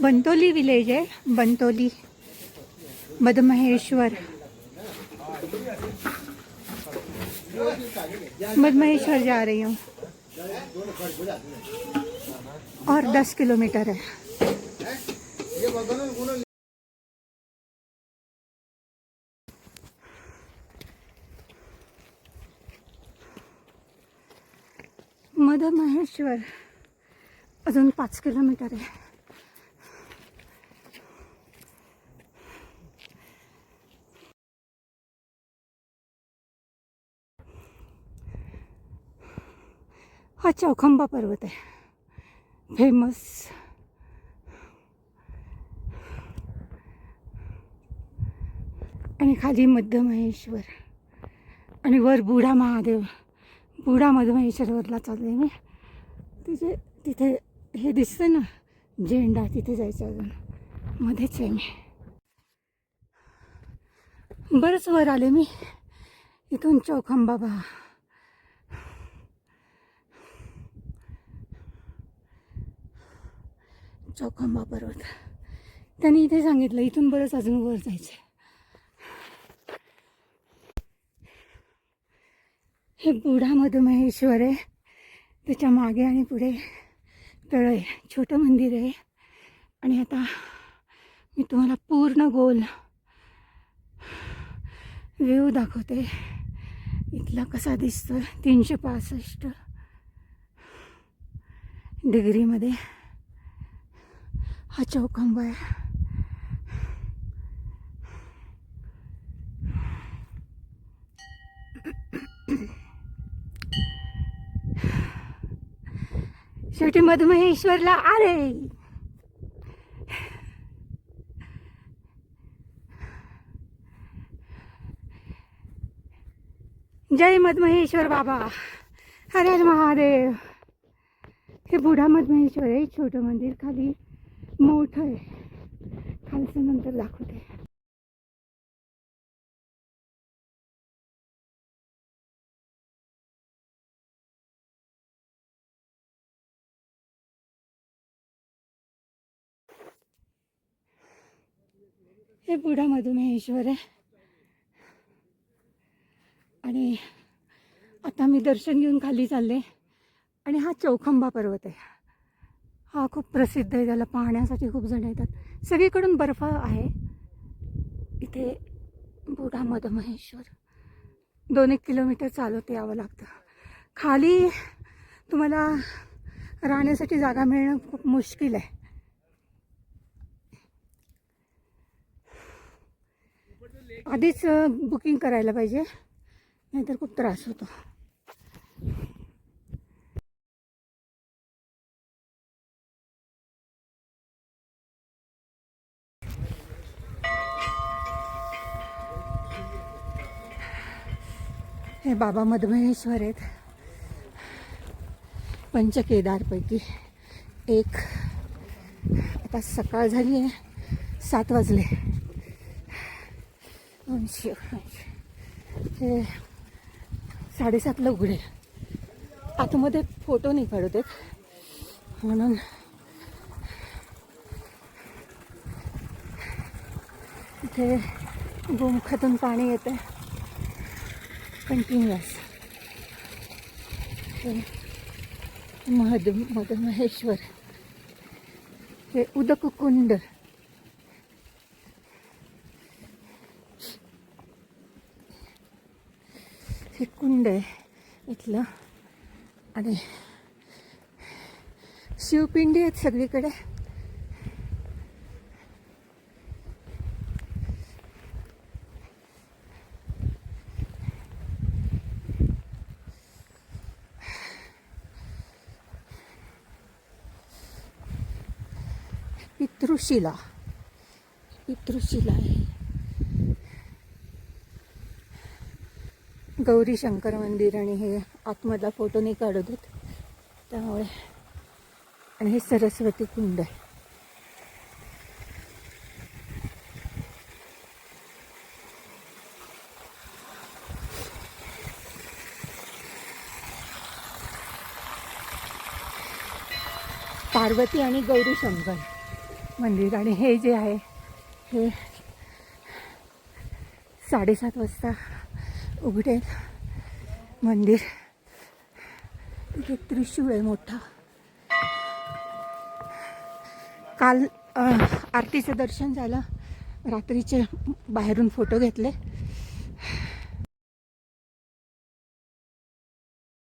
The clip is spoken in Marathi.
बनतोली विलेज है, बनतोली मधमहेश्वर। मधमहेश्वर जा रही हूँ और 10 किलोमीटर है। मधमहेश्वर अजून 5 किलोमीटर आहे। हा चौखंबा पर्वत आहे फेमस। आणि खाली मधमहेश्वर आणि वर बुढा महादेव। बुढा मधमहेश्वरला चालले मी। तिथे हे दिसतंय ना झेंडा, तिथे जायचं अजून मध्येच आहे मी। बरंच वर आले मी। इथून चौखंबा पहा, चौखंबा पर्वत। त्यांनी इथे सांगितलं इथून बरंच अजून वर जायचं। हे बुढा मधमहेश्वर आहे, त्याच्या मागे आणि पुढे तळ आहे, छोटं मंदिर आहे। आणि आता मी तुम्हाला पूर्ण गोल व्ह्यू दाखवते इथला कसा दिसतोय। 365 डिग्रीमध्ये हा चौखंबा आहे। शेवटी मधमहेश्वरला आले। जय मधमहेश्वर बाबा, हर हर महादेव। हे बुढा मधमहेश्वर आहे, छोटं मंदिर, खाली मोठं आहे। खालचं नंतर दाखवते। हे बुढा मधमहेश्वर आहे। आणि आता मी दर्शन घेऊन खाली चालले। आणि हा चौखंबा पर्वत आहे, हा खूप प्रसिद्ध आहे, त्याला पाहण्यासाठी खूप जण येतात। सगळीकडून बर्फ आहे इथे। बुढा मधमहेश्वर 2-1 किलोमीटर चालत यावं लागतं। खाली तुम्हाला राहण्यासाठी जागा मिळणं खूप मुश्किल आहे। आधीच बुकिंग करायला पाहिजे, नाहीतर खूप त्रास होतो। हे बाबा मधमहेश्वर आहेत, पंचकेदारपैकी एक। आता सकाळ झाली आहे, 7 वाजले। हे 7:30ला उघडेल। आतमध्ये फोटो नाही काढत आहेत म्हणून इथे गोमुखातून पाणी येतं कंटिन्युअस। मधमहेश्वर हे उदक कुंड, हे कुंड आहे इथलं। आणि शिवपिंडी आहेत सगळीकडे। पितृशिला आहे। गौरी शंकर मंदिर आणि हे आतमधला फोटो नाही काढू देत त्यामुळे। आणि हे सरस्वती कुंड आहे। पार्वती आणि गौरी शंकर मंदिर. आणि हे जे आहे हे 7:30 वाजता उघडेल मंदिर. इथे त्रिशूळ आहे मोठा. काल आरतीचं दर्शन झालं. रात्रीचे बाहेरून फोटो घेतले.